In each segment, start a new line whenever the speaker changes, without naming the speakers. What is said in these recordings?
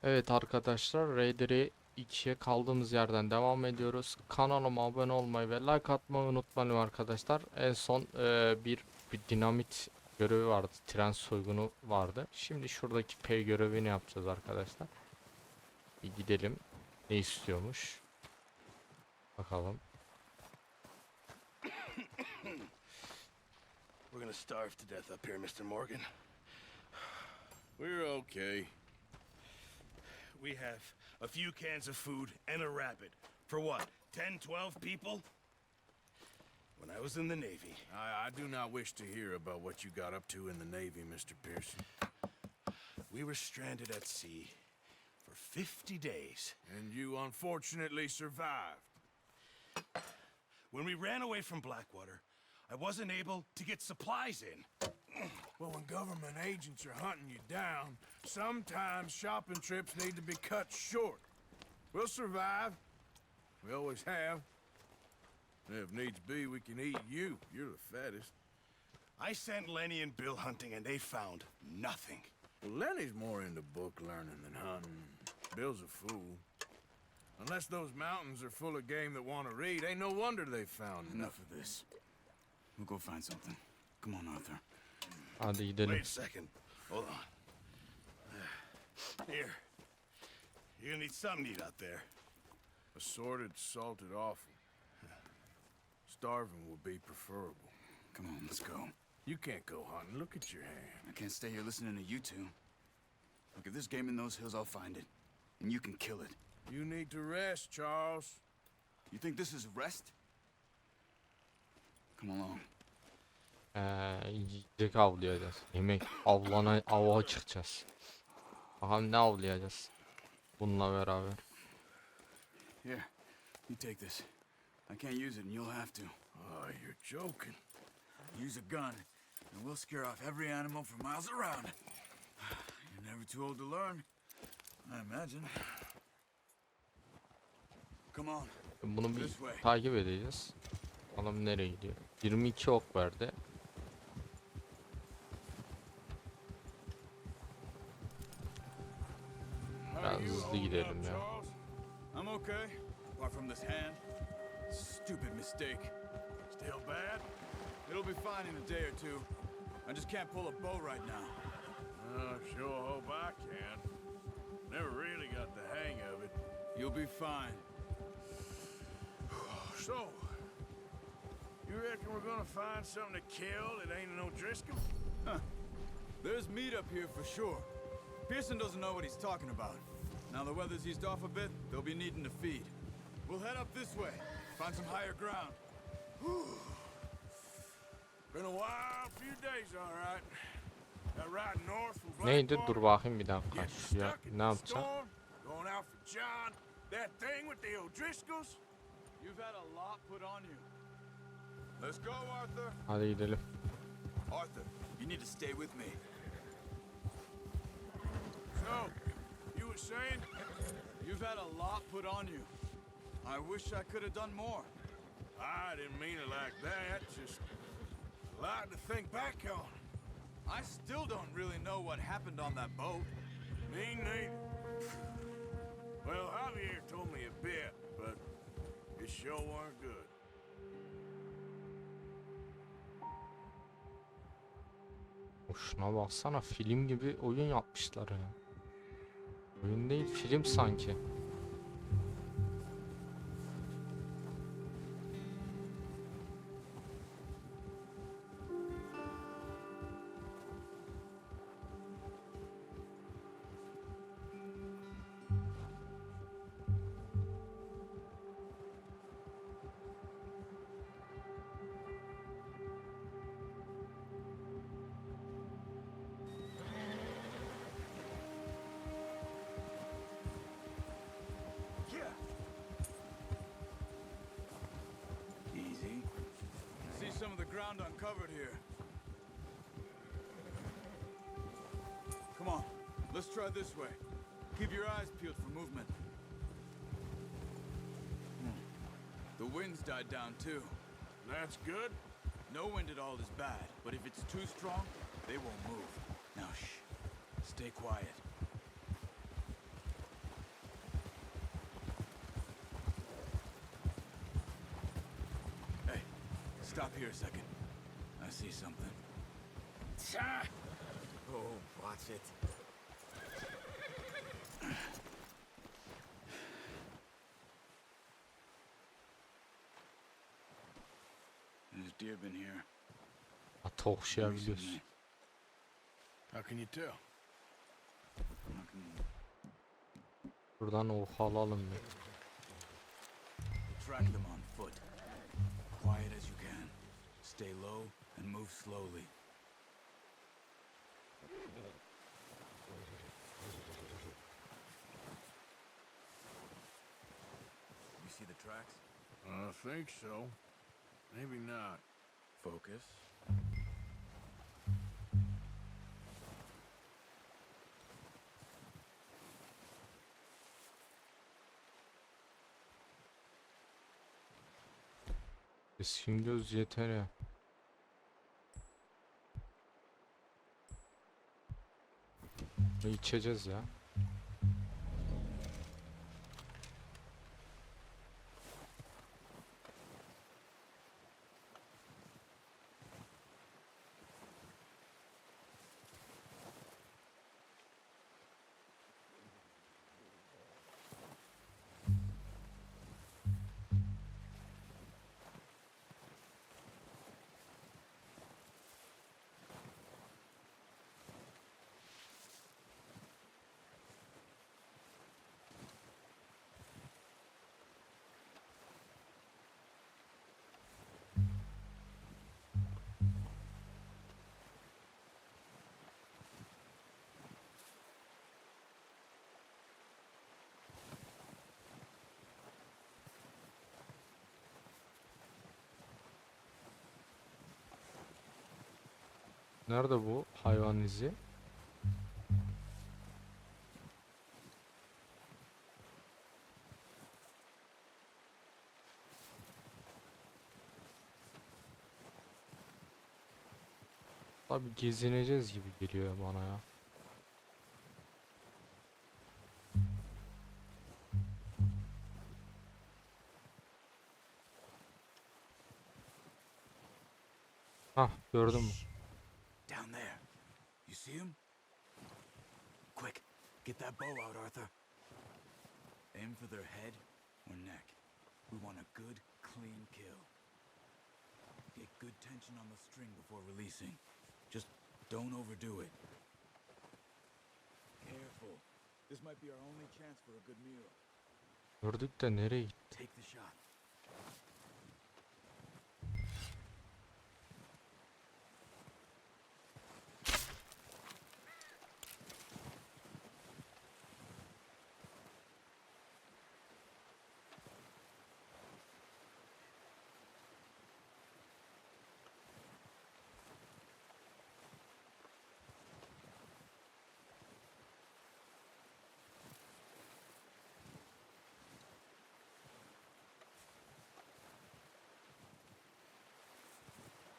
Evet arkadaşlar, Raider'i 2'ye kaldığımız yerden devam ediyoruz. Kanalıma abone olmayı ve like atmayı unutmayın arkadaşlar. En son bir dinamit görevi vardı. Tren soygunu vardı. Şimdi şuradaki P görevini yapacağız arkadaşlar. Bir gidelim. Ne istiyormuş? Bakalım.
We're gonna starve to death up here, Mr. Morgan. We're okay. We have a few cans of food and a rabbit. For what, 10, 12 people? When I was in the Navy.
I do not wish to hear about what you got up to in the Navy, Mr. Pearson.
We were stranded at sea for 50 days.
And you unfortunately survived.
When we ran away from Blackwater, I wasn't able to get supplies in.
Well, when government agents are hunting you down, sometimes shopping trips need to be cut short. We'll survive. We always have. If needs be, we can eat you. You're the fattest.
I sent Lenny and Bill hunting and they found nothing.
Well, Lenny's more into book learning than hunting. Bill's a fool. Unless those mountains are full of game that want to read, ain't no wonder they found
Enough of this. We'll go find something. Come on, Arthur.
Hadi gidelim.
Wait a second. Hold on. Here. You're gonna need something to eat out there.
Assorted, salted offal. Starving will be preferable.
Come on, let's go.
You can't go hunting. Look at your hand.
I can't stay here listening to you two. Look, if there's game in those hills, I'll find it. And you can kill it.
You need to rest, Charles.
You think this is rest? Come along.
Yiyecek avlayacağız. Yemek ava çıkacağız. Bakalım ne avlayacağız bununla beraber.
Here, you take this. I can't use it, and you'll have to.
Oh, you're joking.
Use a gun, and we'll scare off every animal for miles around. You're never too old to learn, I imagine. Come on.
Bunu bir takip edeceğiz. Bakalım nereye gidiyor. 22 ok verdi. Biraz hızlı gidelim ya.
I'm okay, apart from this hand. Stupid mistake.
Still bad?
It'll be fine in a day or two. I just can't pull a bow right now.
Sure hope I can. Never really got the hang of it.
You'll be fine.
So, you reckon we're gonna find something to kill that ain't no Driscoll?
Huh. There's meat up here for sure. Pearson doesn't know what he's talking about. Now the weather's eased off a bit, they'll be needing to feed. We'll head up this way, find some higher ground.
Been a wild few days, all right. That ride north from
Neydi?
Blackwater.
Dur bakayım bir dakika.
Getting
Şuraya
stuck in
ne
the
yapacağım?
storm, going out for John. That thing with the O'Driscolls.
You've had a lot put on you. Let's go, Arthur.
Hadi gidelim.
Arthur, you need to stay with me.
So, you were saying?
You've had a lot put on you. I wish I could have done more.
I didn't mean it like that. Just a lot to think back on.
I still don't really know what happened on that boat.
Me neither. Well, Javier told me a bit, but it sure weren't good.
Şuna baksana, film gibi oyun yapmışlar ya. Oyun değil, film sanki.
Easy. See some of the ground uncovered here. Come on, let's try this way. Keep your eyes peeled for movement. The wind's died down too.
That's good.
No wind at all is bad, but if it's too strong, they won't move. Now shh. Stay quiet. Stop here a second. I see something. Oh, watch it. There's deer been here.
Atı okşayabiliyoruz.
recently.
How can you tell?
I can
Buradan oku alalım bir.
track them on foot. Quiet as you can. Stay low and move slowly. You see the tracks?
I think so. Maybe not.
Focus.
Keskin göz yeter ya. Bunu içeceğiz ya. Nerede bu hayvan izi? Tabi gezineceğiz gibi geliyor bana ya. Hah, gördün mü?
Down there. You see him? Quick, get that bow out, Arthur. Aim for their head or neck. We want a good, clean kill. Get good tension on the string before releasing. Just don't overdo it. Careful. This might be our only chance for a good meal.
Gördük de nereye gitti?
Take the shot.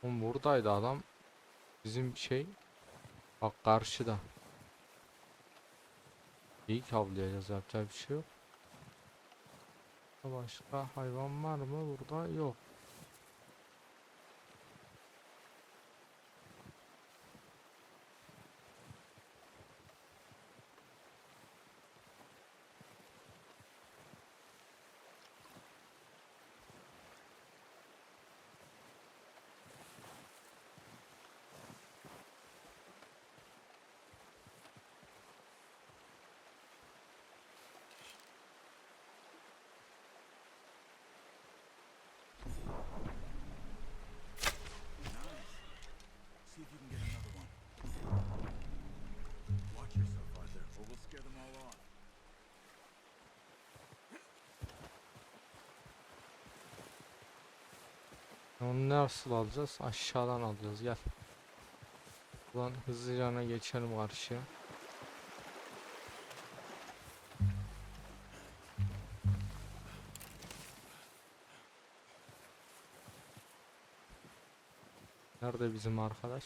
Oğlum buradaydı adam. Bizim şey. Bak karşıda. İyi avlayacağız, yapacak bir şey yok. Başka hayvan var mı burada? Yok.
See if you can get another one. Watch yourself, Arthur, or we'll scare them all off.
Onu nasıl alacağız? Aşağıdan alacağız. Gel. Buradan hızlıca geçelim karşıya. Nerede bizim arkadaş?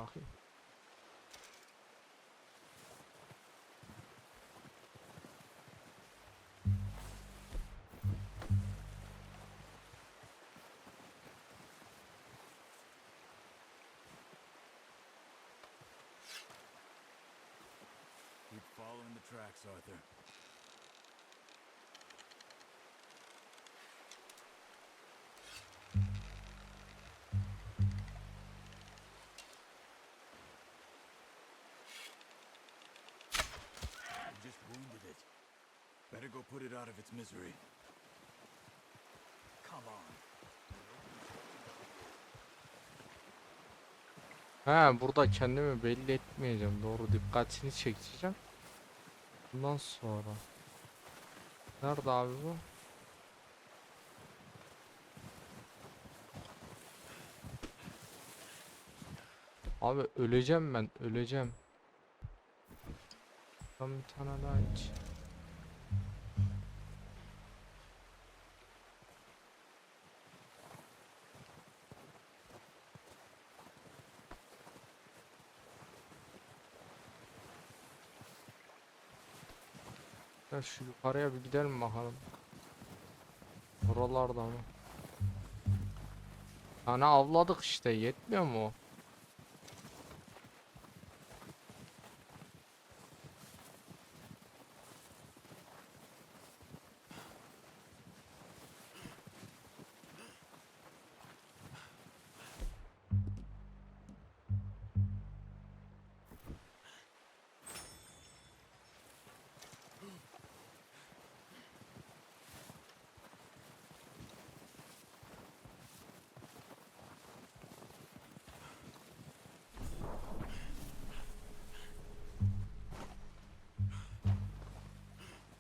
Bakayım.
Keep following the tracks, Arthur. You just wounded it. Better go put it out of its misery. Come on.
He, burada kendimi belli etmeyeceğim. Doğru, dikkatini çekeceğim. Bundan sonra. Nerede abi bu? Abi öleceğim ben, öleceğim. Ben bir tane daha iç. Ya şu yukarıya bir gidelim bakalım. Buralarda mı? Hani avladık işte, yetmiyor mu o?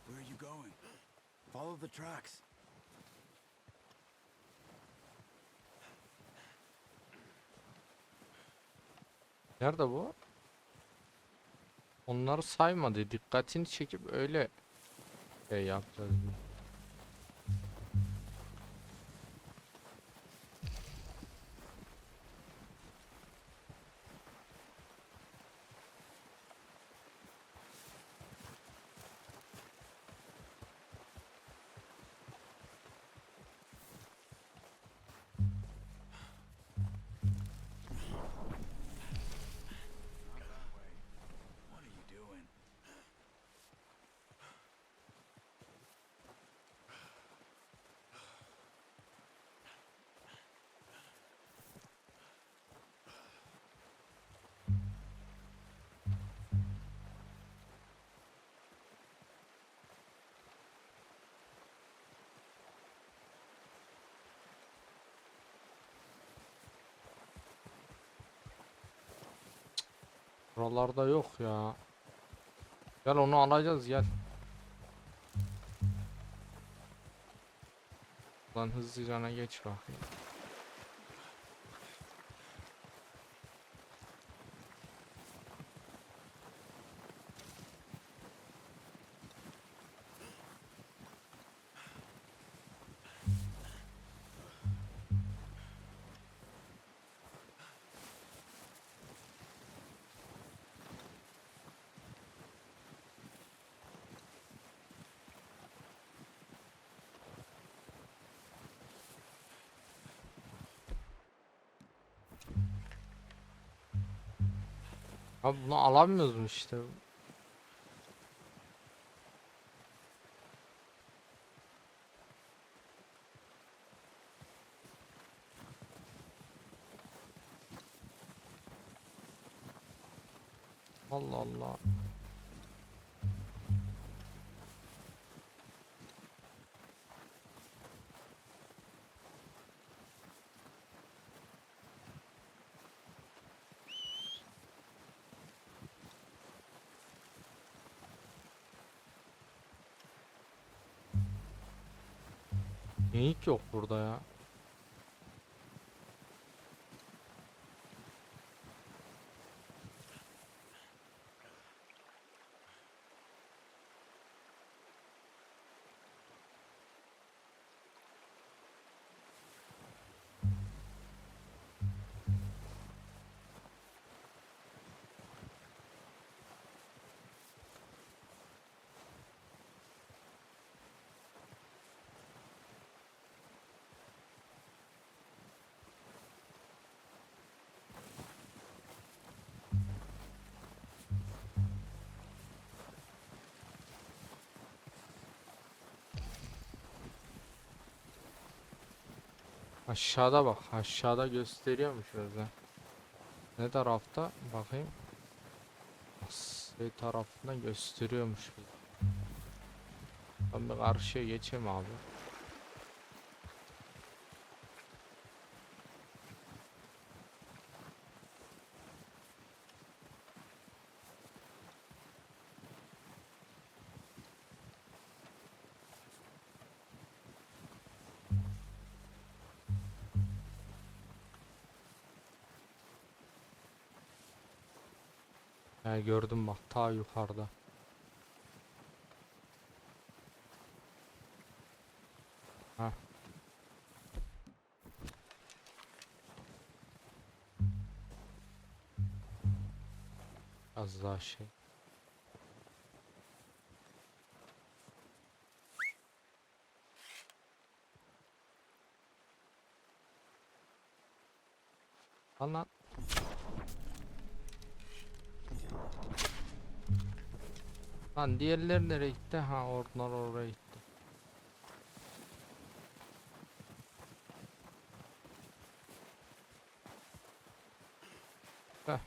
Where are you going? Follow the tracks.
Nerede bu? Onları saymadı. Dikkatini çekip öyle şey yapacağız.
Not that way. What are you doing?
Buralarda yok ya. Gel onu alacağız, gel. Lan hızlıca geç bakayım. Abi bunu alamıyoruz mu işte? Allah Allah. Geyik yok burada ya. Aşağıda bak. Aşağıda gösteriyormuş öyle. Ne tarafta? Bakayım. Şey tarafından gösteriyormuş. Ben bir karşıya geçeyim abi. Ya gördüm bak ta yukarıda. Ha. Az daha şey. Lan. Lan diğerleri nereye gitti? Ha oradan oraya gitti. Heh.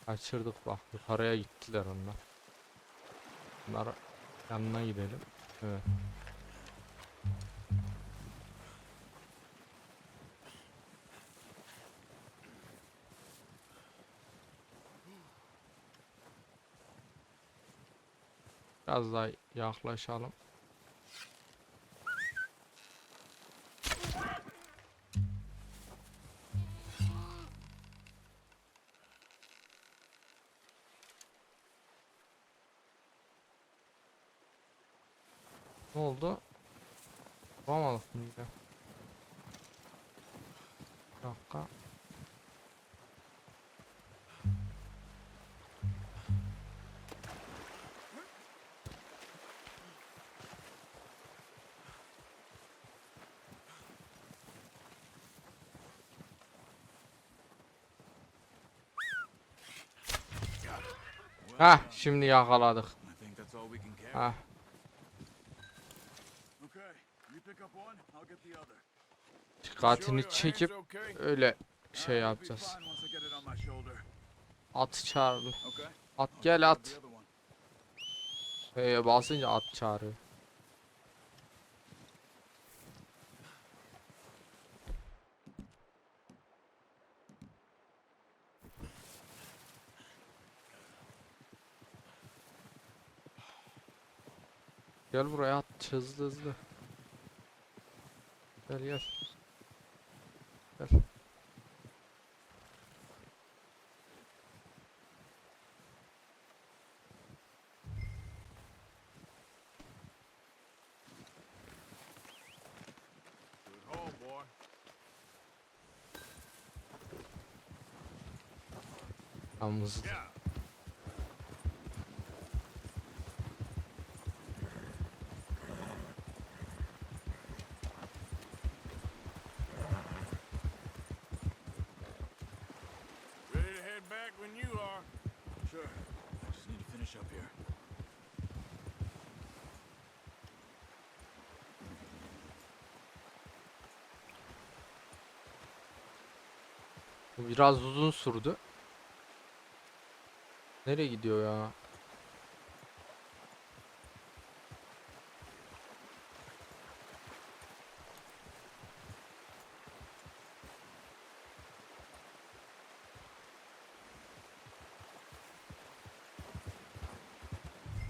Kaçırdık bak yukarıya gittiler onlar. Bunlar yanına gidelim. Evet. Biraz daha yaklaşalım. Ne oldu? Vuramadık mı yine? Bir dakika. Hah şimdi yakaladık.
I think that's all we can carry.
Hah.
Okay, you pick up one, I'll get the other.
Dikkatini çekip
Okay?
öyle şey
I'll be
yapacağız.
fine once I get it on my shoulder.
At çağır.
Okay.
At
I'll
gel
grab
at.
the other one.
Basınca at çağırıyor. Gel buraya at hızlı hızlı. Gel gel. Gel.
Good haul, boy.
Tam hızlı.
Yeah. Ready to head back when you are.
Sure. I just need to finish up here.
Bu biraz uzun sürdü. Nereye gidiyor ya?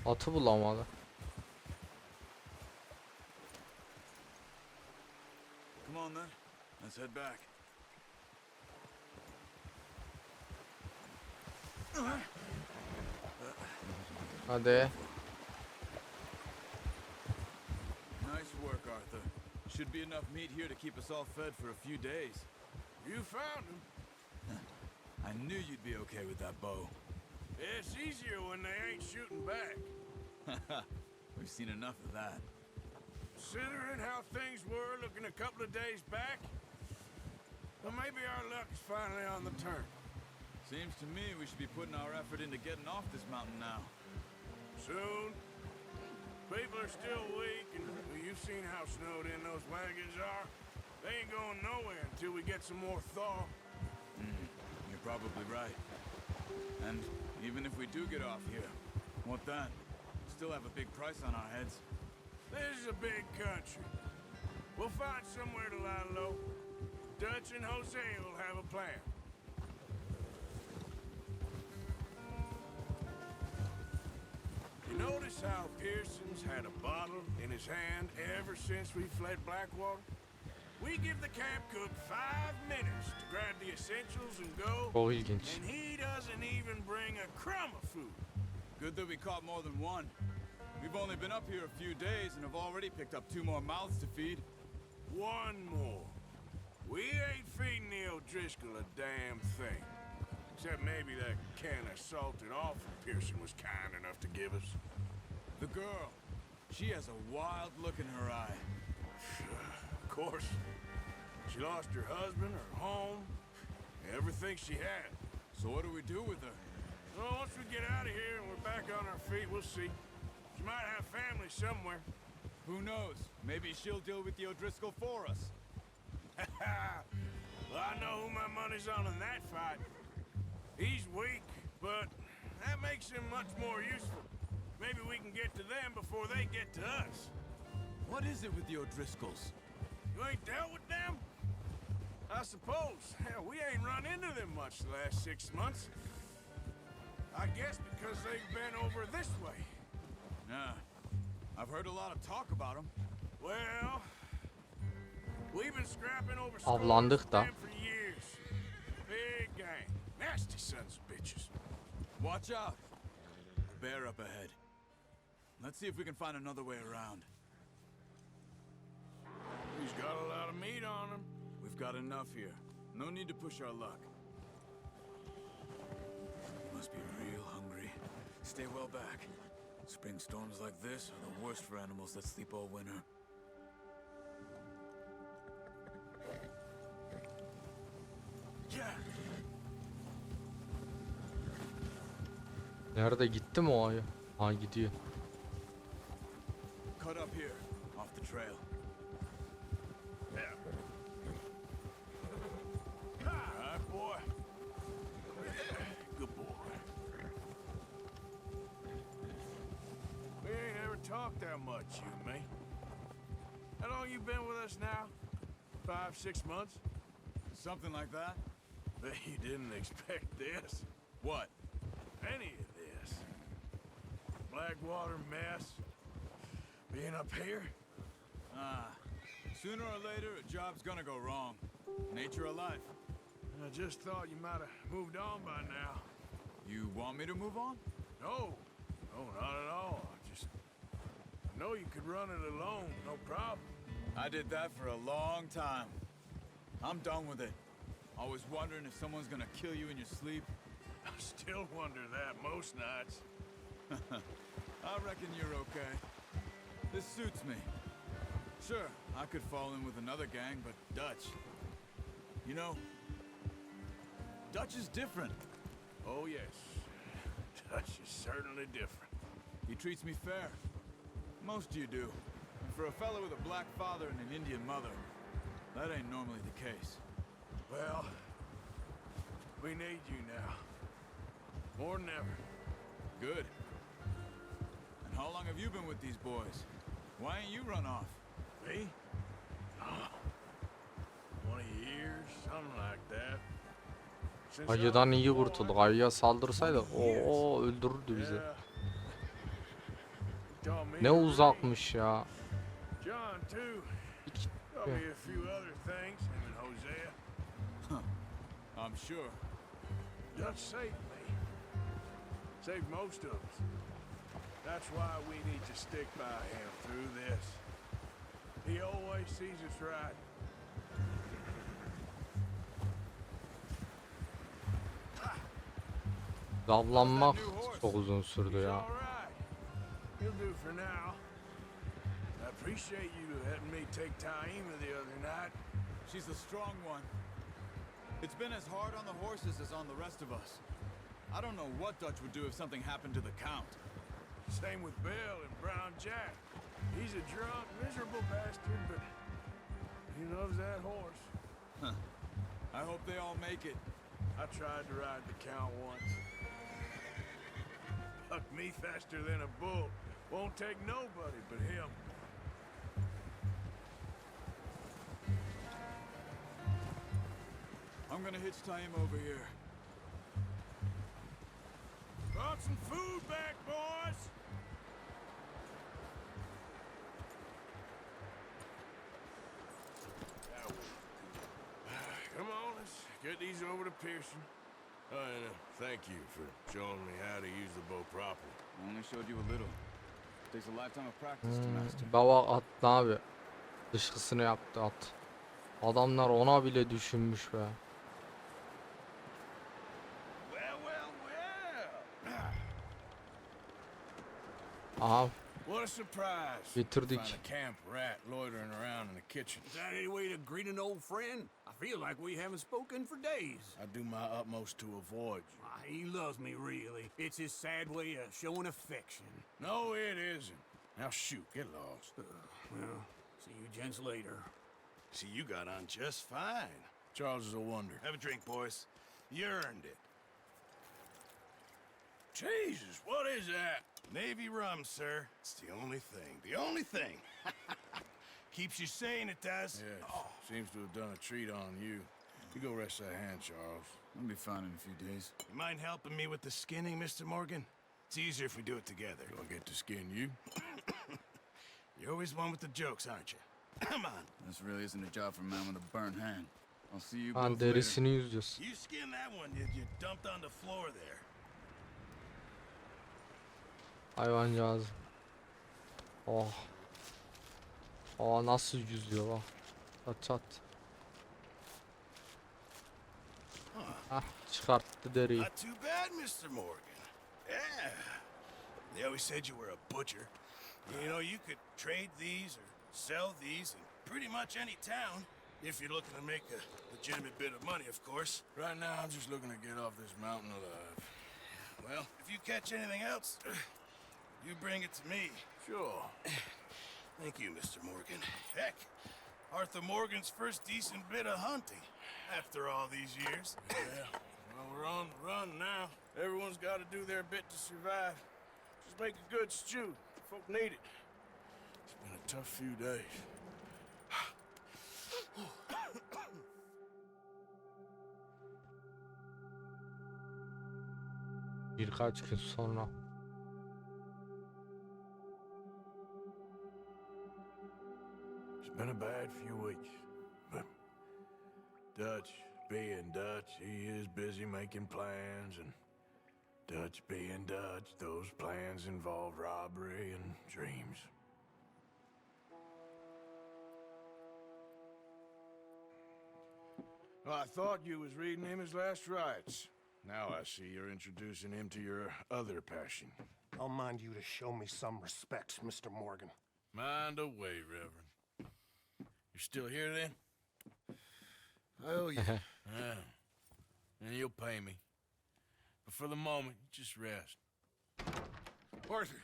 Atı bulamadı.
Come on then. Let's head back.
Hadi.
Nice work, Arthur. Should be enough meat here to keep us all fed for a few days.
You found him.
I knew you'd be okay with that bow.
It's easier when they ain't shooting back.
We've seen enough of that.
Considering how things were looking a couple of days back, well, maybe our luck is finally on the turn.
Seems to me we should be putting our effort into getting off this mountain now.
Soon. People are still weak, and well, you've seen how snowed in those wagons are. They ain't going nowhere until we get some more thaw.
You're probably right. And even if we do get off here, what then? Still have a big price on our heads.
This is a big country. We'll find somewhere to lie low. Dutch and Jose will have a plan. You notice how Pearson's had a bottle in his hand ever since we fled Blackwater? We give the camp cook 5 minutes to grab the essentials and go,
Çok ilginç.
and he doesn't even bring a crumb of food.
Good that we caught more than one. We've only been up here a few days and have already picked up 2 more mouths to feed.
One more. We ain't feeding the O'Driscoll a damn thing. Except maybe that can of salted offal Pearson was kind enough to give us.
The girl, she has a wild look in her eye.
Of course. She lost her husband, her home, everything she had.
So what do we do with her?
Well, once we get out of here and we're back on our feet, we'll see. She might have family somewhere.
Who knows? Maybe she'll deal with the O'Driscoll for us.
Well, I know who my money's on in that fight. He's weak, but that makes him much more useful. Maybe we can get to them before they get to us.
What is it with the O'Driscolls?
You ain't dealt with them? I suppose. Hell, we ain't run into them much the last 6 months. I guess because they've been over this way.
Nah. I've heard a lot of talk about them.
Well, we've been scrapping over
Avlandık
scores
da.
with them for years. Big gang. Nasty sons of bitches.
Watch out. Bear up ahead. Let's see if we can find another way around.
He's got a lot of meat on him.
We've got enough here. No need to push our luck. Must be real hungry. Stay well back. Spring storms like this are the worst for animals that sleep all winter.
Yeah.
Nerede gitti mi o ayı? Ha gidiyor.
Cut up here, off the trail.
Yeah. All right, boy. Good boy. We ain't ever talked that much, you and me. How long you been with us now? 5, 6 months?
Something like that?
Bet you didn't expect this.
What?
Any of this. Blackwater mess. Being up here?
Sooner or later, a job's gonna go wrong. Nature of life.
I just thought you might have moved on by now.
You want me to move on?
No. No, not at all. I know you could run it alone, no problem.
I did that for a long time. I'm done with it. Always wondering if someone's gonna kill you in your sleep.
I still wonder that most nights.
I reckon you're okay. This suits me. Sure, I could fall in with another gang, but Dutch... You know, Dutch is different.
Oh, yes. Dutch is certainly different.
He treats me fair. Most you do. And for a fellow with a black father and an Indian mother, that ain't normally the case.
Well, we need you now. More than ever.
Good. And how long have you been with these boys? Why ain't you run off?
Me? Oh, 20 years, something like that. Since I
Ayıdan
was
iyi
born,
kurtulduk. Ayıya saldırsaydık
20 years.
o öldürürdü bizi.
Yeah. You taught me
Ne
to read.
uzakmış ya.
John, too.
İki-
Taught me a few other things, him and Hosea.
I'm sure.
Dutch saved me. Saved most of us. That's why we need to stick by him through this. He always sees us right.
Davlanmak çok uzun sürdü
He's
ya.
all right. He'll do for now. I appreciate you letting me take Taima the other night.
She's a strong one. It's been as hard on the horses as on the rest of us. I don't know what Dutch would do if something happened to the Count.
Same with Bill and Brown Jack. He's a drunk, miserable bastard, but He loves that horse.
I hope they all make it.
I tried to ride the count once. Bucked me faster than a bull. Won't take nobody but him.
I'm gonna hitch tie him over here.
Brought some food back, boys! Come on, let's get these over to Pearson. Oh, and thank you for showing me how to use the bow properly.
I only showed you a little. Takes a lifetime of practice to master.
Baba attı abi. Dışkısını yaptı at. Adamlar ona bile düşünmüş be.
Well, well, well.
Aha
What a surprise.
bitirdik.
Find a camp rat loitering around in the kitchen.
Is that any way to greet an old friend? I feel like we haven't spoken for days.
I do my utmost to avoid you.
He loves me, really. It's his sad way of showing affection.
No, it isn't. Now shoot, get lost.
Well, see you gents later.
See, you got on just fine.
Charles is a wonder.
Have a drink, boys. You earned it.
Jesus, what is that?
Navy rum, sir. It's the only thing. The only thing. Keeps you sane, it does.
Yes, seems to have done a treat on you. You go rest that hand, Charles.
I'll be fine in a few days.
You mind helping me with the skinning, Mr. Morgan? It's easier if we do it together.
Do I get to skin you?
You're always one with the jokes, aren't you? Come on.
This really isn't a job for a man with a burnt hand. I'll see you
Lan
both later.
derisini yüzüyoruz.
You skin that one you dumped on the floor there.
Hayvancağız. Oh. Aa nasıl yüzüyor bak. Çat çat. Ah çıkarttı deriyi.
Not too bad, Mr. Morgan. Yeah. They always said you were a butcher. You know, you could trade these or sell these in pretty much any town. If you're looking to make a legitimate bit of money, of course.
Right now, I'm just looking to get off this mountain alive.
Well, if you catch anything else, you bring it to me.
Sure.
Thank you, Mr. Morgan. Heck, Arthur Morgan's first decent bit of hunting after all these years.
Yeah. Well, we're on the run now. Everyone's got to do their bit to survive. Just make a good stew. Folk need it. It's been a tough few days.
Birkaç gün sonra.
It's been a bad few weeks, but Dutch being Dutch, he is busy making plans, and Dutch being Dutch, those plans involve robbery and dreams. Well, I thought you was reading him his last rites. Now I see you're introducing him to your other passion.
I'll mind you to show me some respect, Mr. Morgan.
Mind away, Reverend. You're still here then?
Oh, yeah.
Yeah. And you'll pay me. But for the moment, just rest.
Arthur,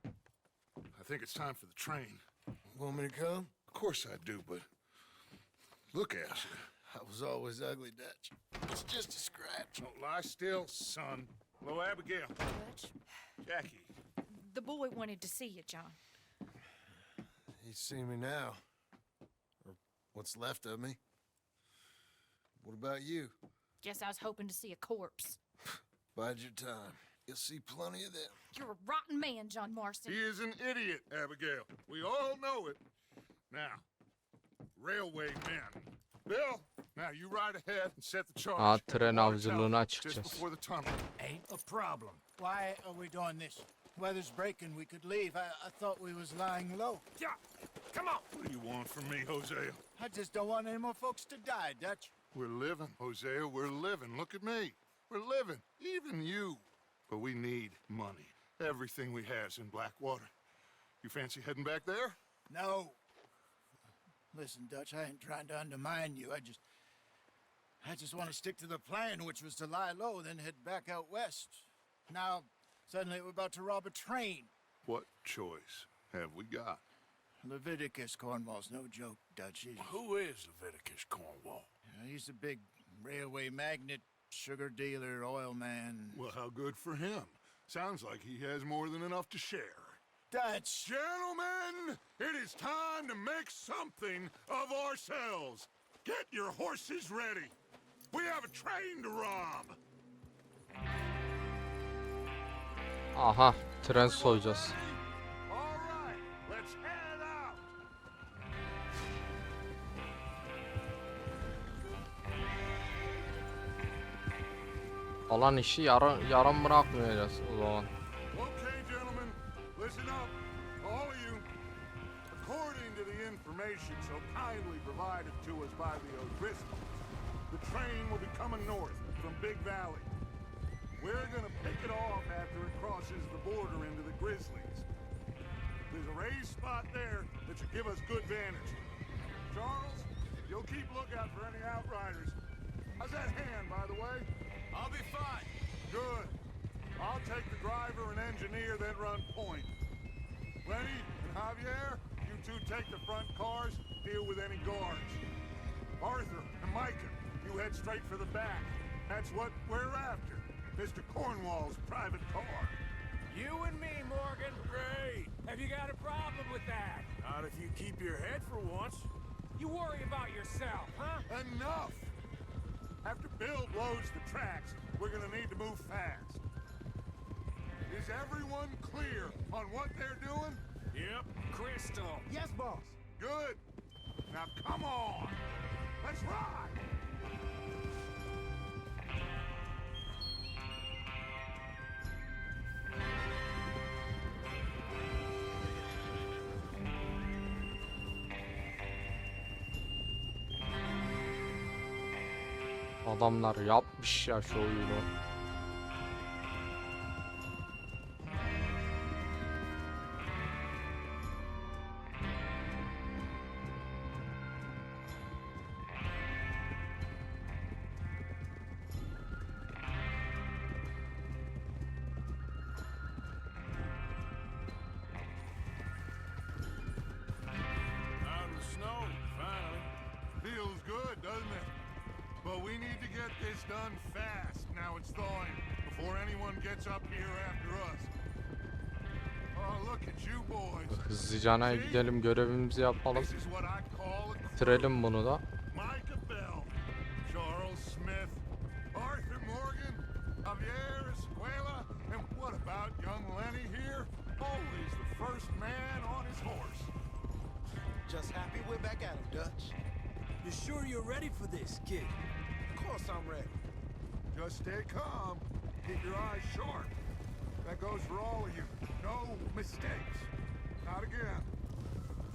I think it's time for the train.
Want me to come?
Of course I do, but look at you.
I was always ugly, Dutch. It's just a scratch.
Don't lie still, son. Hello, Abigail.
Dutch,
Jackie.
the boy wanted to see you, John.
He's seen me now. Or what's left of me. What about you?
Guess I was hoping to see a corpse.
Bide your time. You'll see plenty of them.
You're a rotten man, John Marston.
He is an idiot, Abigail. We all know it. Now, railway men. Bill, now you ride ahead and set the charge.
Aa, tren
Water
avcılığına
tower, Just
çıkacağız.
before the tunnel.
Ain't a problem. Why are we doing this? Weather's breaking. We could leave. I thought we was lying low.
Yeah, come on. What do you want from me, Hosea?
I just don't want any more folks to die, Dutch.
We're living, Hosea. We're living. Look at me. We're living. Even you. But we need money. Everything we has in Blackwater. You fancy heading back there?
No. Listen, Dutch, I ain't trying to undermine you. I just want to stick to the plan, which was to lie low, then head back out west. Now, suddenly we're about to rob a train.
What choice have we got?
Leviticus Cornwall's no joke, Dutch.
Who is Leviticus Cornwall?
He's a big railway magnate, sugar dealer, oil man.
Well, how good for him. Sounds like he has more than enough to share.
Dutch!
Gentlemen, it is time to make something of ourselves. Get your horses ready. We have a train to rob.
Aha, tren soyacağız.
All right, let's head out.
Olan işi yarım bırakmayacağız o zaman.
Okay, gentlemen, listen up, all of you. According to the information so kindly provided to us by the O'Driscolls, the train will be coming north from Big Valley. We're gonna pick it off after it crosses the border into the Grizzlies. There's a raised spot there that should give us good vantage. Charles, you'll keep lookout for any outriders. How's that hand, by the way?
I'll be fine.
Good. I'll take the driver and engineer, then run point. Lenny and Javier, you two take the front cars, deal with any guards. Arthur and Micah, you head straight for the back. That's what we're after. Mr. Cornwall's private car.
You and me, Morgan. Great. Have you got a problem with that?
Not if you keep your head for once.
You worry about yourself, huh?
Enough! After Bill blows the tracks, we're gonna need to move fast. Is everyone clear on what they're doing?
Yep.
Crystal.
Yes, boss.
Good. Now come on. Let's ride.
Adamlar yapmış ya şu oyunu.
Out in the snow, finally.
Feels good, doesn't it? But we need to get this done fast now it's thawing, before anyone gets up here after us. Oh, look at you boys.
Hızlıcana gidelim, görevimizi yapalım.
This is what I call a crew.
Bitirelim bunu da.
Micah Bell, Charles Smith, Arthur Morgan, Javier Escuela, and what about young Lenny here? Always the first man on his horse.
Just happy we're back at him, Dutch.
You sure you're ready for this, kid?
Of course I'm ready.
Just stay calm. Keep your eyes sharp. That goes for all of you. No mistakes. Not again.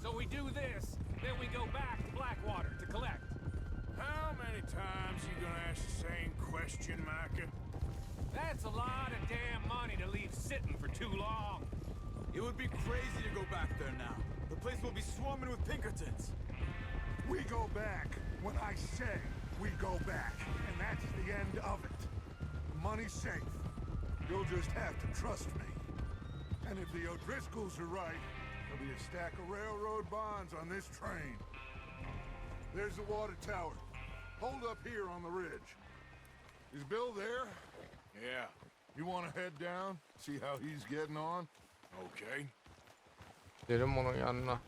So we do this, then we go back to Blackwater to collect.
How many times you gonna ask the same question, Micah?
That's a lot of damn money to leave sitting for too long.
It would be crazy to go back there now. The place will be swarming with Pinkertons.
We go back when I say we go back, and that's the end of it. Money's safe. You'll just have to trust me. And if the O'Driscolls are right, there'll be a stack of railroad bonds on this train. There's the water tower. Hold up here on the ridge. Is Bill there?
Yeah.
You want to head down, see how he's getting on?
Okay.
Gidelim onun yanına.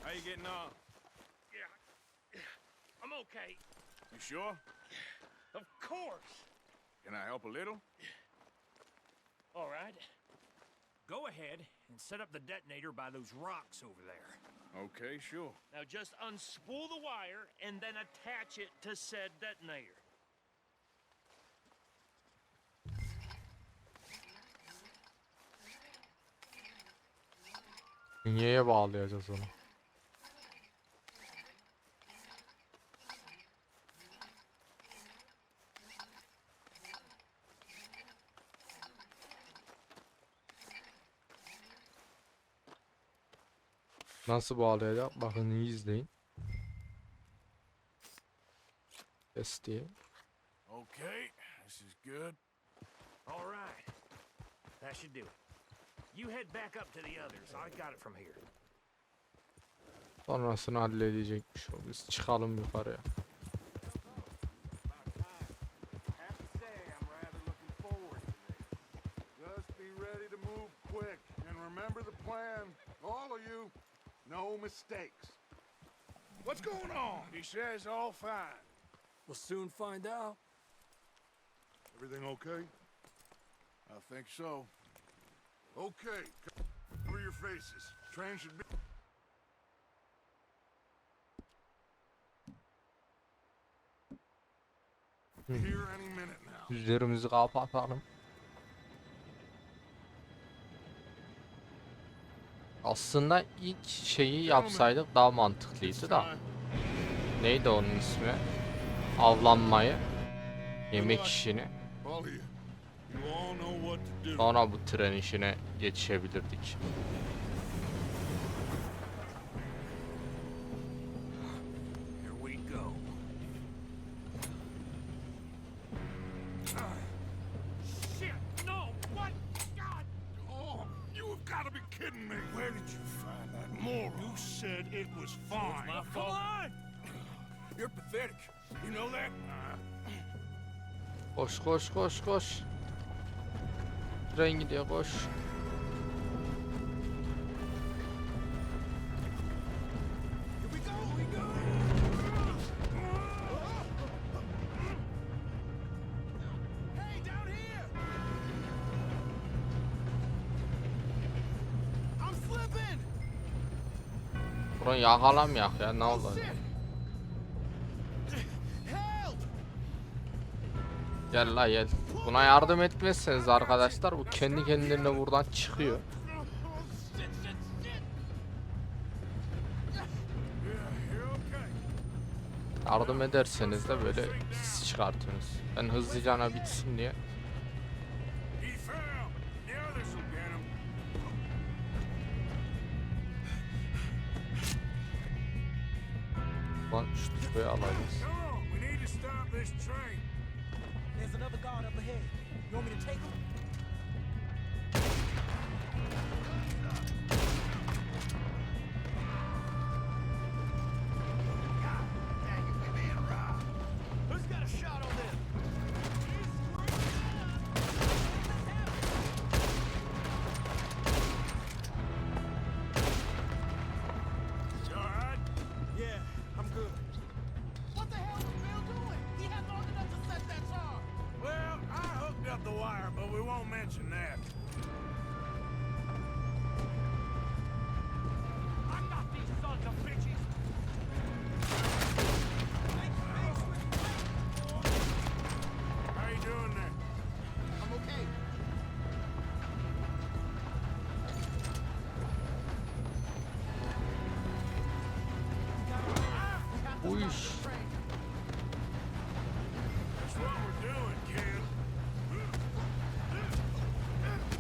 How you getting on?
Yeah. I'm okay.
You sure?
Of course.
Can I help a little?
All right. Go ahead and set up the detonator by those rocks over there.
Okay, sure.
Now just unspool the wire and then attach it to said detonator.
Niye bağlayacağız onu? Nasıl bağlayacak? Bakın iyi izleyin. Kes diye.
Okay, this is good.
All right. That should do it. You head back up to the others. I got it from here.
Sonrasını halledecekmiş o. Biz çıkalım yukarıya.
Have to say, I'm rather looking forward to this. Just be ready to move quick, and remember the plan. All of you, no mistakes.
What's going on? He says all fine.
We'll soon find out.
Everything okay?
I think so.
Okay. Cover your faces. Train should be... here any minute now.
Üzerimizi kapatalım. Aslında ilk şeyi yapsaydık daha mantıklıydı da. Neydi onun ismi? Avlanmayı. Yemek işini.
All of you, you all know what to do.
Sonra bu tren işine geçişebilirdik.
Here we go. Shit! No! What? God!
Oh, you have got to be kidding me.
Where did you find that moron?
You said it was fine.
My fault. Come on! You're pathetic. You know that?
Koş koş koş koş. Tren gidiyor koş.
Here we go, we go! Hey, down here! I'm slipping!
Bunu yakalamayak ya, ne olur.
Help!
Gel la gel. Buna yardım etmezseniz arkadaşlar bu kendi kendine buradan çıkıyor. Yardım ederseniz de böyle siz çıkartıyorsunuz. Ben hızlıca bitsin diye.
He fell. The others will get him.
Lan şu tüfeği alayız.
Come on, we need to stop this train.
There's another guard up ahead. You want me to take him?
Who's got a shot on them? You all right?
Yeah, I'm good.
What the hell is Bill doing? He had long enough to set that charge. Well, I hooked up the wire, but we won't mention that.
I'm not these sons of bitches!
How you doing there?
I'm okay.
Uy.
That's what we're doing, kid.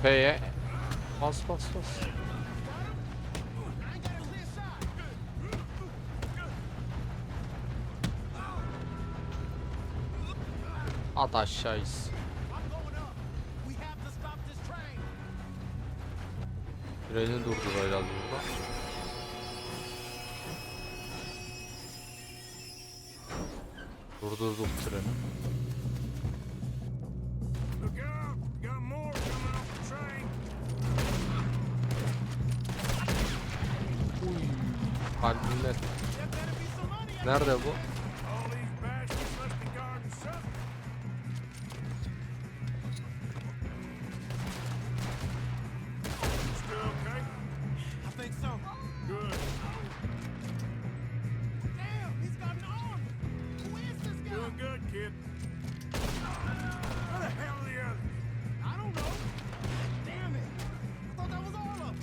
P'ye bas bas bas.
I ain't got a clear shot.
At aşağıyız.
I'm going up. We have to stop this train.
Treni durduracağız burada. Durdurduk treni.
Look out! Got more coming off the train.
Kalbimler.
There better be some money out
Nerede bu?
All these bastards must be guarding something. Still okay?
I think so.
Good.
Damn, he's got an arm. Who is this guy?
Doing good, kid. Where the hell are the others?
I don't know. Damn it. I thought that was all of them.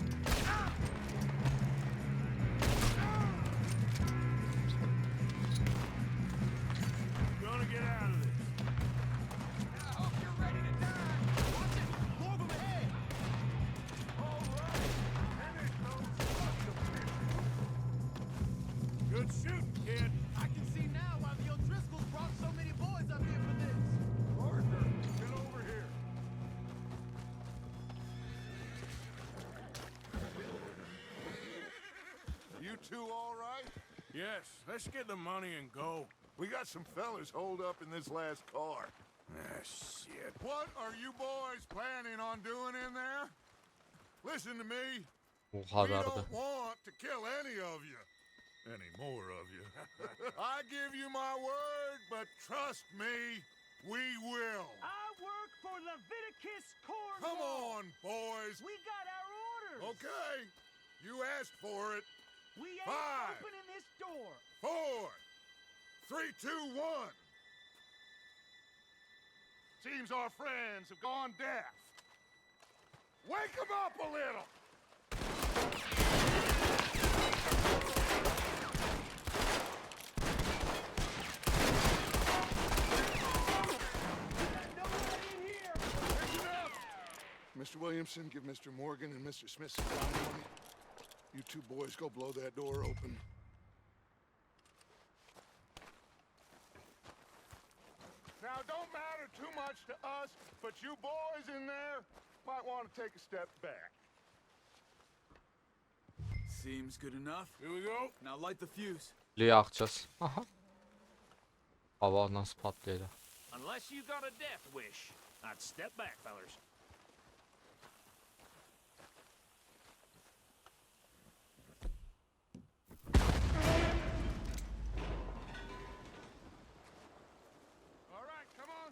two all right?
Yes, let's get the money and go.
We got some fellas holed up in this last car.
Ah, shit.
What are you boys planning on doing in there? Listen to me.
Bu
We
kadardı.
don't want to kill any of you. Any more of you. I give you my word, but trust me, we will.
I work for Leviticus Corps.
Come on, boys.
We got our orders.
Okay. You asked for it.
We ain't
5,
opening this door.
4, 3, 2, 1. Seems our friends have gone deaf. Wake them up a little. Listen up. Mr. Williamson, give Mr. Morgan and Mr. Smith some time for me. You two boys go blow that door open. Now, don't matter too much to us, but you boys in there might want to take a step back.
Seems good enough.
Here we go.
Now light the fuse.
Yakacağız. Aha. Hava nasıl patlayacak?
Unless you got a death wish, I'd step back, fellers.
All right, come on.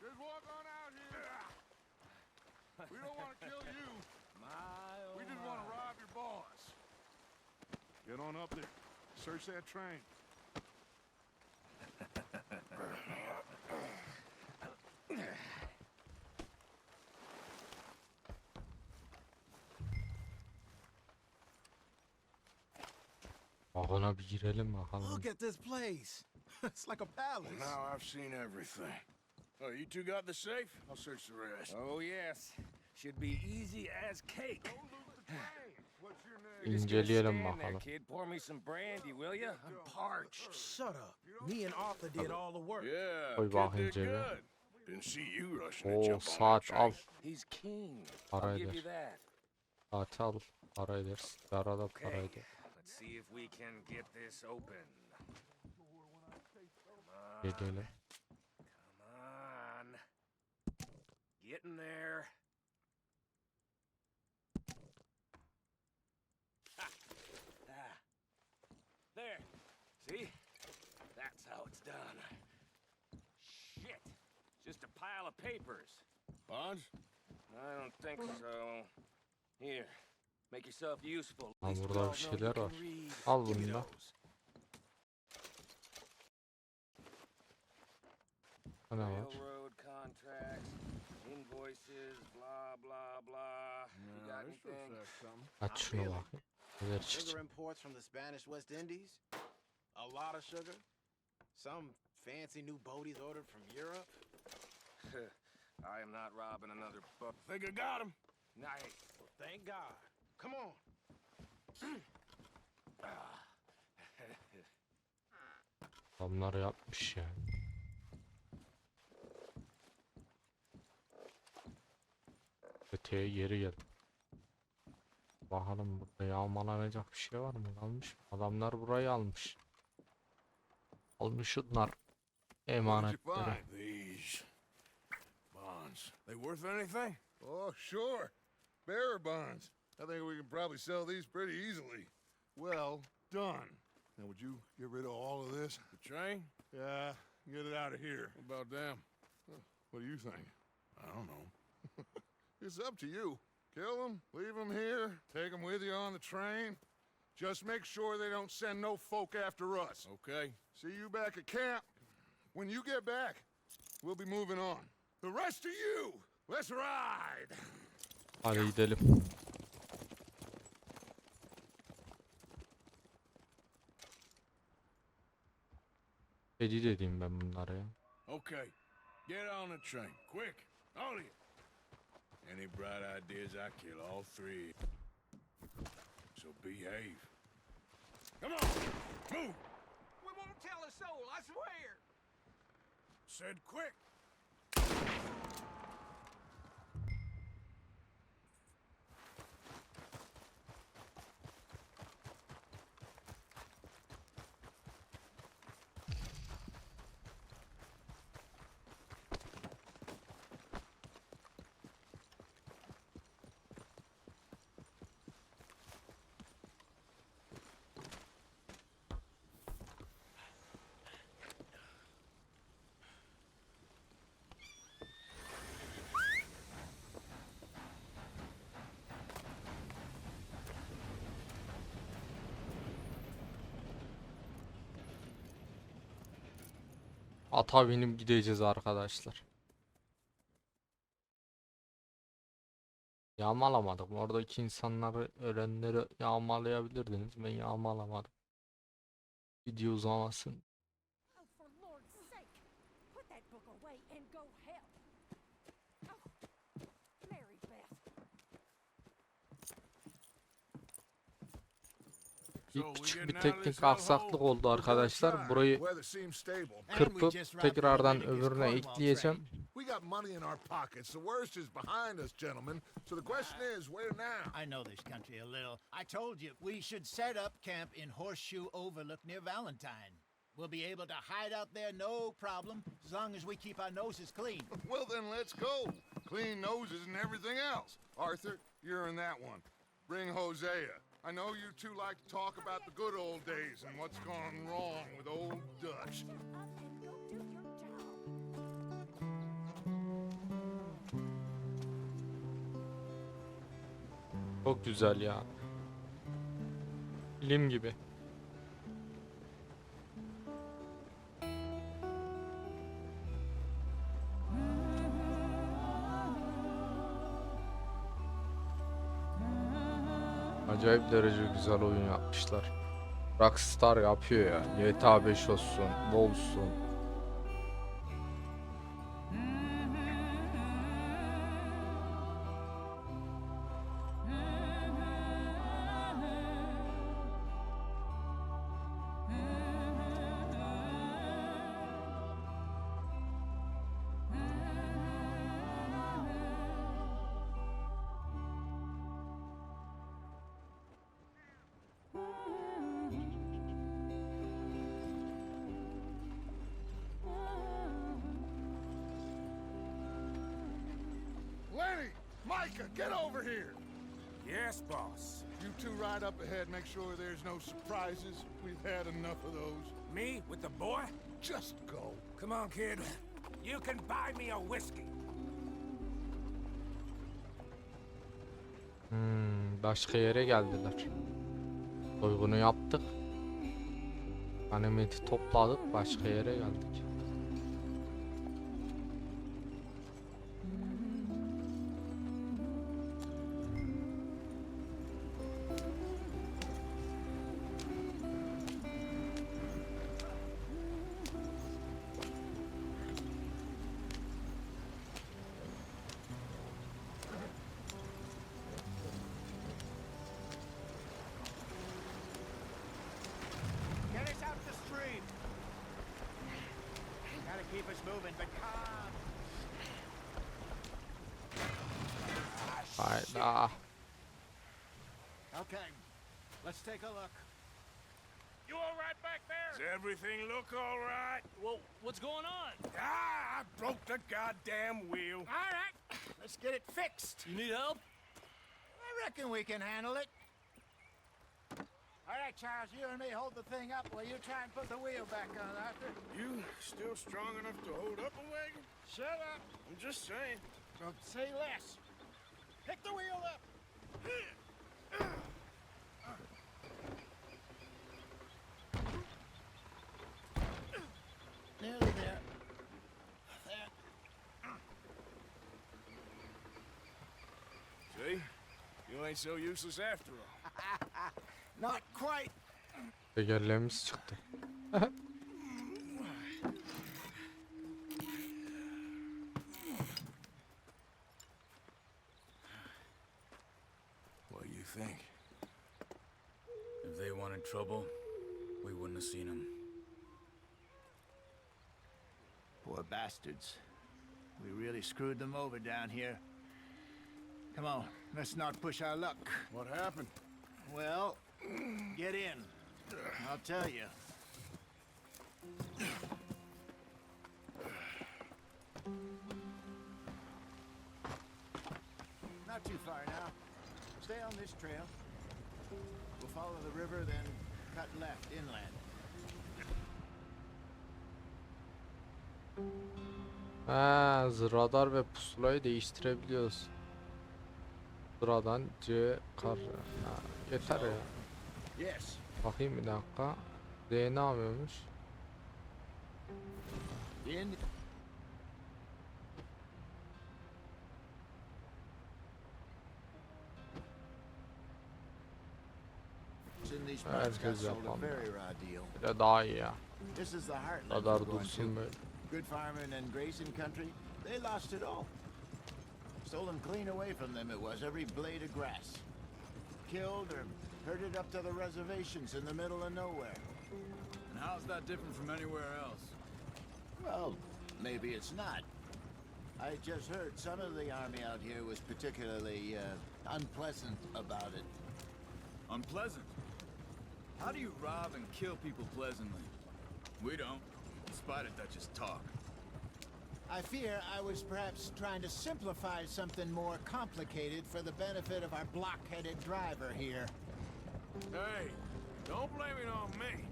Just walk on out here. We don't want to kill you. We just want to rob your boss. Get on up there. Search that train.
Vagona bir girelim bakalım.
Look at this place. It's like a palace.
Now I've seen everything. Oh, you two got the safe? I'll search the rest.
Oh, yes. Should be easy as cake.
What's your name?
İnceleyelim bakalım.
Kid, pour me some brandy, will you? I'm parched.
Shut up. Me and Arthur did all the work.
Yeah,
Koy
kid
bakayım
did
cebe.
good. Didn't see you rushing to
Oo,
jump on that
saat
train.
al.
He's keen.
Para
I'll give
eder.
you that.
Saati al. Para eder. Sigara da para
Okay,
eder.
let's see if we can get this open.
Gidelim.
Come on. Get in there. Ha. Ah. There. See? That's how it's done. Shit. Just a pile of papers.
Bonds?
I don't think so. Here. Make yourself useful. At
Ha,
least we
burada
all
bir
know
şeyler
you
var.
can read.
Al
Give me
bunu da.
those.
Ne var?
Railroad contracts, invoices, blah blah blah. You got anything?
Aç şunu bakayım. Neler çıkacak?
Sugar imports from the Spanish West Indies. A lot of sugar. Some fancy new boaties ordered from Europe.
I am not robbing another boat.
Think I got him.
Nice.
Well, thank God. Come on.
Adamlar yapmış yani. Öteye geri gel. Bakalım burada yağmalanacak bir şey var mı? Almış mı? Adamlar burayı almış. Almış şunlar.
What did you
Emanetleri.
find? These bonds. They worth anything?
Oh, sure. Bearer bonds. I think we can probably sell these pretty easily. Well done. Now, would you get rid of all of this?
The train?
Yeah, get it out of here.
What about them?
What do you think?
I don't know.
It's up to you. Kill them, leave them here, take them with you on the train. Just make sure they don't send no folk after us.
Okay.
See you back at camp. When you get back, we'll be moving on. The rest of you, let's ride!
Hadi gidelim. Kedi dediğim ben bunlara ya.
Okay. Get on the train. Quick. All of you. Any bright ideas, I kill all three. So behave. Come on. Move.
We won't tell a soul, I swear.
Said quick.
Ata binip gideceğiz arkadaşlar. Yağmalamadık. Oradaki insanları, ölenleri yağmalayabilirdiniz. Ben yağmalamadım. Video uzamasın.
Oh, for Lord's sake, put that book away and go help. Oh, Mary Beth.
Bir küçük bir teknik aksaklık oldu arkadaşlar. Burayı
Weather seems stable.
kırpıp tekrardan öbürüne ekleyeceğim.
We got money in our pockets. The worst is behind us, gentlemen. So the question is, where now?
I know this country a little. I told you we should set up camp in Horseshoe Overlook near Valentine. We'll be able to hide out there no problem as long as we keep our noses clean.
Well, then let's go. Clean noses and everything else. Arthur, you're in that one. Bring Hosea. I know you two like to talk about the good old days and what's gone wrong with old Dutch.
Up and go do your job.
Çok güzel ya. Film gibi. Acayip derece güzel oyun yapmışlar. Rockstar yapıyor ya. GTA 5 olsun, olsun.
Lenny! Micah, get over here!
Yes, boss.
You two ride up ahead, make sure there's no surprises. We've had enough of those.
Me with the boy?
Just go.
Come on, kid. You can buy me a whiskey.
Başka yere geldiler. Soygunu yaptık. Ganimeti topladık. Başka yere geldik.
Get us out the stream. Gotta keep us moving, but calm.
Hayda.
Okay, let's take a look.
You all right back there?
Does everything look all right?
Well, what's going on?
Ah, I broke the goddamn wheel.
All right, let's get it fixed.
You need help?
I reckon we can handle it. All right, Charles, you and me hold the thing up while you try and put the wheel back on, Arthur.
You still strong enough to hold up a wagon?
Shut up.
I'm just saying.
Don't say less. Pick the wheel up. Nearly there. There.
See? You ain't so useless after all.
Not quite.
Tekerleğimiz çıktı.
What do you think?
If they wanted trouble, we wouldn't have seen them.
Poor bastards. We really screwed them over down here. Come on, let's not push our luck.
What happened?
Well, get in. I'll tell you. Not too far now. Stay on this trail. We'll follow the river, then cut left inland.
Ha, radar ve pusulayı değiştirebiliyoruz. Sıradan C kar. Ha, yeter ya.
Yes.
Bakayım bir dakika. D ne yapıyormuş?
In these parts got
Herkes
sold a
yapan
very
ya.
raw deal.
Bir de daha iyi ya.
This is the heartland
Kadar
we're going
dursun
to.
böyle.
Good farming and grazing country. They lost it all. Stolen clean away from them it was, every blade of grass. Killed or herded up to the reservations in the middle of nowhere.
And how's that different from anywhere else?
Well, maybe it's not. I just heard some of the army out here was particularly unpleasant about it.
Unpleasant? How do you rob and kill people pleasantly? We don't, despite it, Dutch's talk.
I fear I was perhaps trying to simplify something more complicated for the benefit of our block-headed driver here.
Hey, don't blame it on me.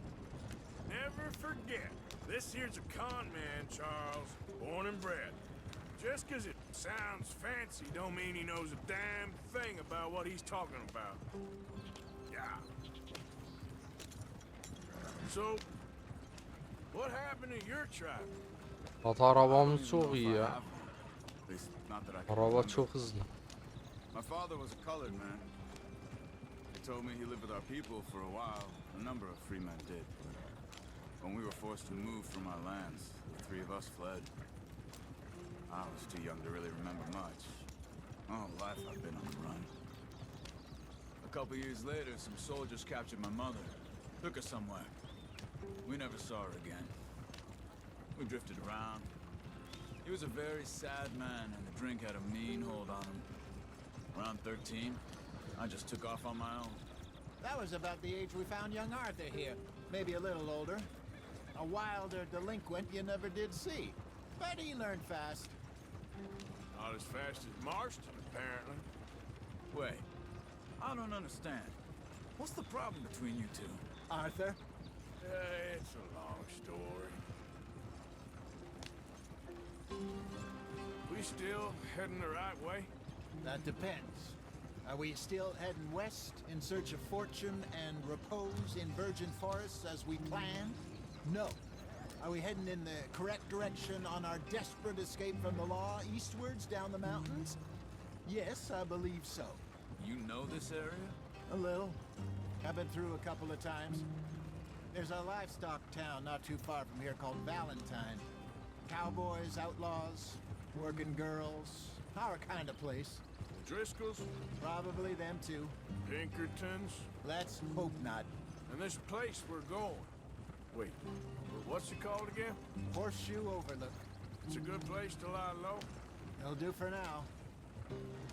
Never forget, this here's a con man, Charles, born and bred. Just 'cause it sounds fancy don't mean he knows a damn thing about what he's talking about. Yeah. So, what happened to your tribe?
At arabamız çok iyi ya.
At least, not that I can
Araba
remember.
çok hızlı.
My father was a colored man. He told me he lived with our people for a while. A number of free men did. When we were forced to move from our lands, the three of us fled. I was too young to really remember much. My whole life I've been on the run. A couple years later, some soldiers captured my mother. Took her somewhere. We never saw her again. We drifted around. He was a very sad man, and the drink had a mean hold on him. Around 13, I just took off on my own.
That was about the age we found young Arthur here. Maybe a little older. A wilder delinquent you never did see. But he learned fast.
Not as fast as Marston, apparently.
Wait, I don't understand. What's the problem between you two?
Arthur?
It's a long story. We still heading the right way?
That depends. Are we still heading west in search of fortune and repose in virgin forests as we planned? No. Are we heading in the correct direction on our desperate escape from the law eastwards down the mountains? Yes, I believe so.
You know this area?
A little. I've been through a couple of times. There's a livestock town not too far from here called Valentine. Cowboys, outlaws, working girls, our kind of place.
Driscoll's?
Probably them too.
Pinkertons?
Let's hope not.
And this place we're going. Wait, what's it called again?
Horseshoe Overlook.
It's a good place to lie low.
It'll do for now.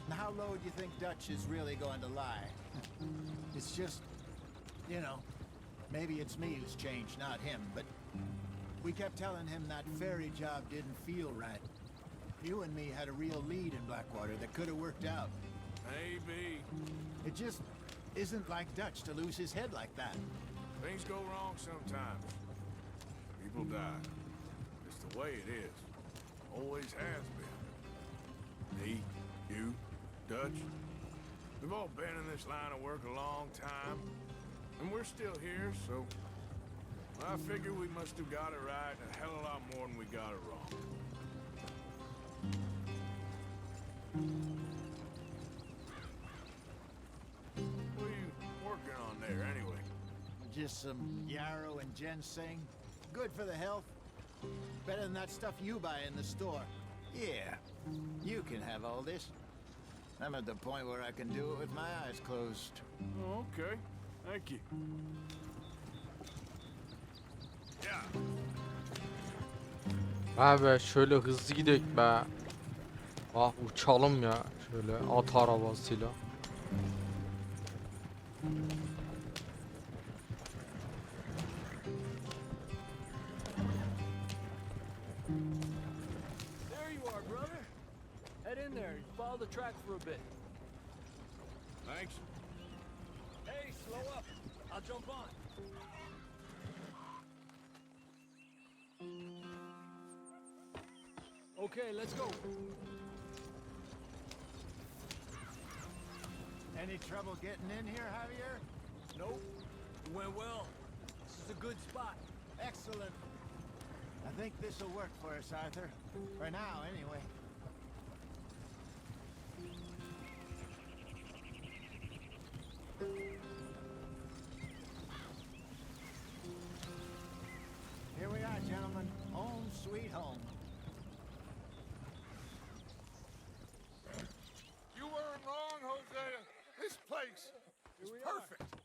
Now, how low do you think Dutch is really going to lie? It's just, you know, maybe it's me who's changed, not him, but we kept telling him that ferry job didn't feel right. You and me had a real lead in Blackwater that could have worked out.
Maybe.
It just isn't like Dutch to lose his head like that.
Things go wrong sometimes. People die. It's the way it is. Always has been. Me, you, Dutch. We've all been in this line of work a long time. And we're still here, so I figure we must have got it right a hell of a lot more than we got it wrong. What are you working on there, anyway?
Just some yarrow and ginseng. Good for the health. Better than that stuff you buy in the store.
Yeah, you can have all this. I'm at the point where I can do it with my eyes closed. Oh, okay. Thank you. Yeah.
Ha be şöyle hızlı gidek be. Ah uçalım ya şöyle at arabasıyla.
There you are, brother. Head in there and follow the track for a bit.
Thanks.
Hey, slow up. I'll jump on. Okay, let's go.
Any trouble getting in here, Javier?
Nope. It went well. This is a good spot.
Excellent. I think this'll work for us, Arthur. For now, anyway. Here we are, gentlemen. Home sweet home.
You weren't wrong, Hosea. This place is perfect.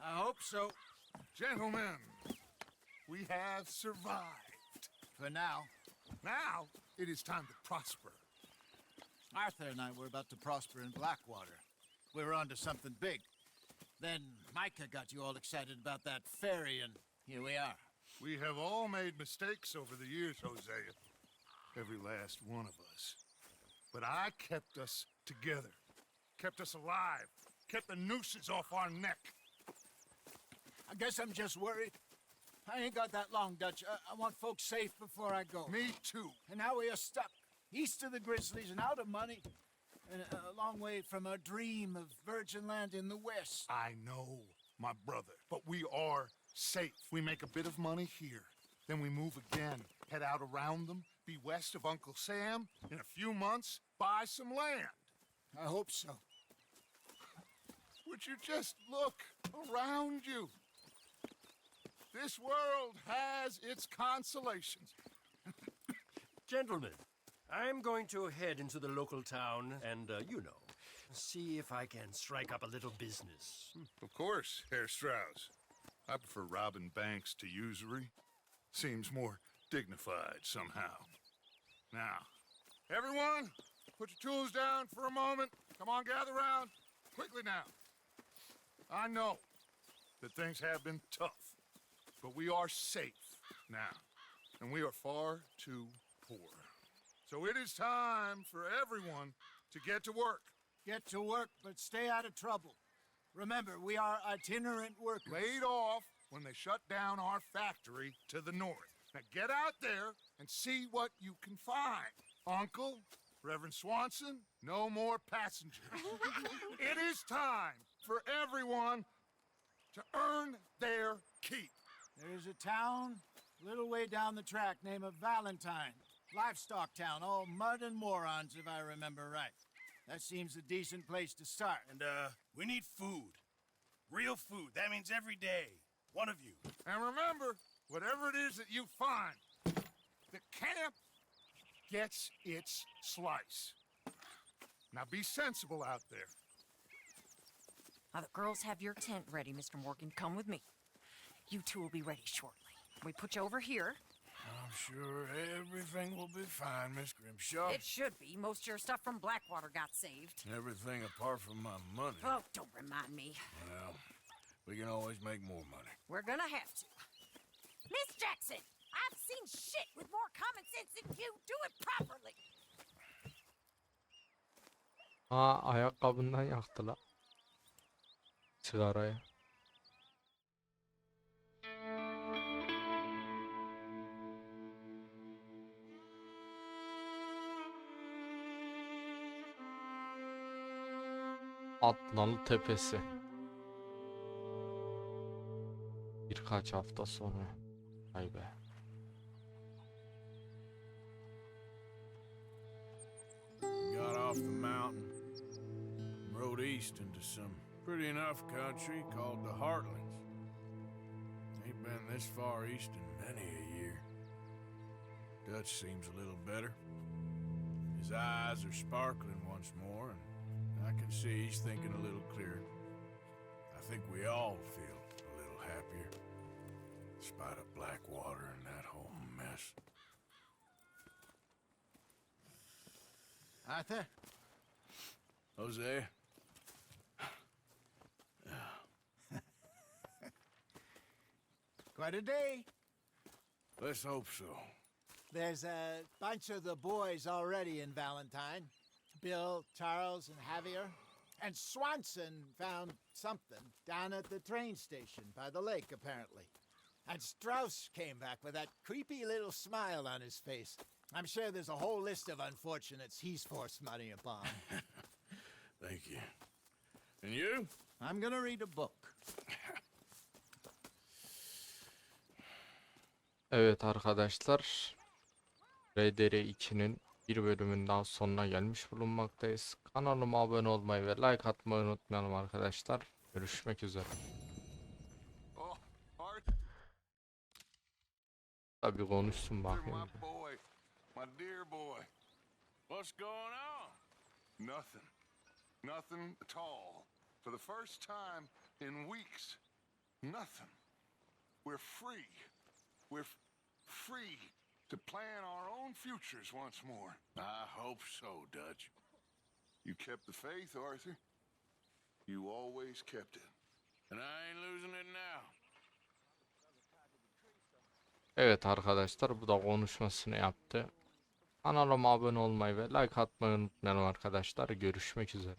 I hope so.
Gentlemen, we have survived.
For now.
Now, it is time to prosper.
Arthur and I were about to prosper in Blackwater. We were onto something big. Then Micah got you all excited about that ferry, and here we are.
We have all made mistakes over the years, Hosea. Every last one of us. But I kept us together. Kept us alive. Kept the nooses off our neck.
I guess I'm just worried. I ain't got that long, Dutch. I want folks safe before I go.
Me too.
And now we are stuck. East of the Grizzlies and out of money. And a long way from our dream of virgin land in the west.
I know, my brother. But we are safe. We make a bit of money here. Then we move again. Head out around them. Be west of Uncle Sam. In a few months, buy some land.
I hope so.
Would you just look around you? This world has its consolations.
Gentlemen, I'm going to head into the local town and, see if I can strike up a little business.
Of course, Herr Strauss. I prefer robbing banks to usury. Seems more dignified somehow. Now, everyone, put your tools down for a moment. Come on, gather round. Quickly now. I know that things have been tough, but we are safe now, and we are far too poor. So it is time for everyone to get to work.
Get to work, but stay out of trouble. Remember, we are itinerant workers.
Laid off when they shut down our factory to the north. Now get out there and see what you can find. Uncle, Reverend Swanson, no more passengers. It is time for everyone to earn their keep.
There's a town a little way down the track named Valentine. Livestock town, all mud and morons, if I remember right. That seems a decent place to start.
And, we need food. Real food. That means every day. One of you.
And remember, whatever it is that you find, the camp gets its slice. Now be sensible out there.
Now, the girls have your tent ready, Mr. Morgan. Come with me. You two will be ready shortly. We put you over here.
I'm sure everything will be fine, Miss Grimshaw.
It should be. Most of your stuff from Blackwater got saved.
Everything apart from my money.
Oh, don't remind me.
Well, we can always make more money.
We're gonna have to. Miss Jackson, I've seen shit with more common sense than you. Do it properly.
Ayakkabından yaktılar. Sigarayı. Atnalı Tepesi. Birkaç hafta sonra. Ay be.
Got off the mountain, rode east into some pretty enough country called the Heartlands. Ain't been this far east in many a year. Dutch seems a little better. His eyes are sparkling once more, and I can see he's thinking a little clearer. I think we all feel a little happier, in spite of Blackwater and that whole mess.
Arthur?
Jose?
Quite a day.
Let's hope so.
There's a bunch of the boys already in Valentine. Bill, Charles, and Javier. And Swanson found something down at the train station by the lake, apparently. And Strauss came back with that creepy little smile on his face. I'm sure there's a whole list of unfortunates he's forced money upon.
Thank you. And you?
I'm gonna read a book.
Evet arkadaşlar, RDR2'nin bir bölümün daha sonuna gelmiş bulunmaktayız. Kanalıma abone olmayı ve like atmayı unutmayalım arkadaşlar. Görüşmek üzere.
Oh, Arthur,
Tabii konuşsun bakayım.
my boy. My dear boy. What's going on? Nothing. Nothing at all. For the first time in weeks. Nothing. We're free. We're free to plan our own futures once more.
I hope so, Dutch.
You kept the faith, Arthur. You always kept it.
And I ain't losing it now.
Evet arkadaşlar, bu da konuşmasını yaptı. Kanalıma abone olmayı ve like atmayı unutmayalım arkadaşlar. Görüşmek üzere.